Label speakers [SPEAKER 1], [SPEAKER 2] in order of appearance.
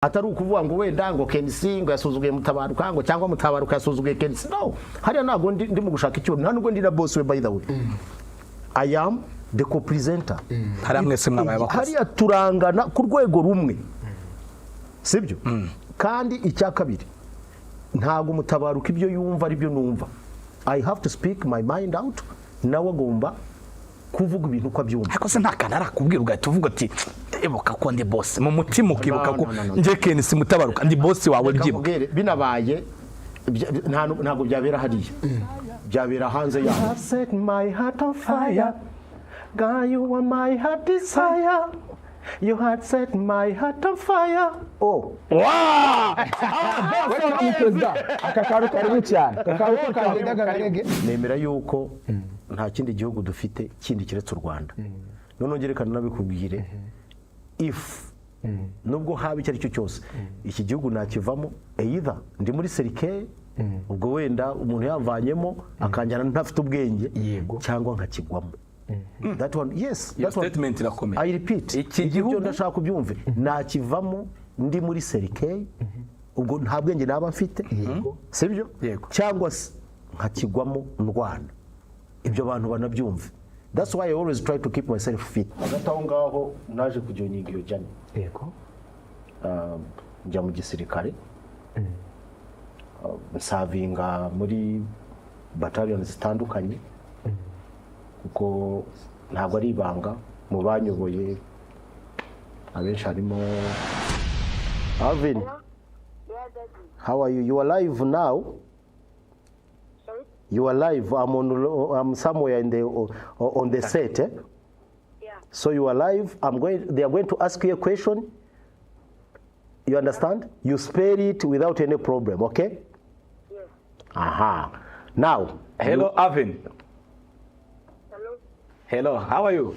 [SPEAKER 1] atari ukuvuga ngo wenda ngo Kenisi ngo yasuzuguye Mutabaruka ngo cyangwa Mutabaruka yasuzuguye Kenisi. No, hariya ntago ndi mu gushaka icyo, nta nubwo ndi na boss we by the way. I am the co-presenter.
[SPEAKER 2] Hariya mwese mwabaye abakozi.
[SPEAKER 1] Hariya turangana ku rwego rumwe. Sibyo? Kandi icya kabiri ntago Mutabaruka ibyo yumva ari byo numva. I have to speak my mind out. Nawe agomba kuvuga ibintu kwa byumva.
[SPEAKER 2] Ariko se ntakanara kubwira ugahita uvuga ati ibuka ko ndi boss mu mutima ukibuka ko nje Kenisi Mutabaruka ndi boss wawe byibuka.
[SPEAKER 1] Binabaye ntago byabera hariya. Byabera hanze yaho. Set my heart on fire. God, you are my heart desire. You had set my heart on fire. Oh.
[SPEAKER 2] Wow!
[SPEAKER 3] Akakaru karibu cyane. Akakaru karidagarege.
[SPEAKER 1] Nemera yuko nta kindi gihugu dufite kindi kiretse u Rwanda. None ngerekana nabikubwire if nubwo haba icyo ari cyo cyose iki gihugu nakivamo either ndi muri serike ubwo wenda umuntu yavanyemo akanjyana ntafite ubwenge cyangwa nkakigwamo. That one, yes,
[SPEAKER 2] that statement irakomeye.
[SPEAKER 1] I repeat, iki gihugu ndashaka kubyumve nakivamo ndi muri serike ubwo nta bwenge naba mfite sibyo cyangwa nkakigwamo ndwana. Ibyo bantu banabyumve. That's why I always try to keep myself fit. Agataho ngaho naje kujoininga iyo jani.
[SPEAKER 3] Yego.
[SPEAKER 1] Njya mu gisirikare. Nsavinga muri battalion zitandukanye. Kuko ntabwo ari ibanga mu banyoboye abenshi harimo Alvin. How are you? You are live now? You are live. I'm somewhere in the on the set. Eh?
[SPEAKER 4] Yeah.
[SPEAKER 1] So you are live. They are going to ask you a question. You understand? You spell it without any problem. Okay?
[SPEAKER 4] Yes.
[SPEAKER 1] Aha. Now.
[SPEAKER 2] Hello, Alvin.
[SPEAKER 4] Hello.
[SPEAKER 2] Hello. How are you?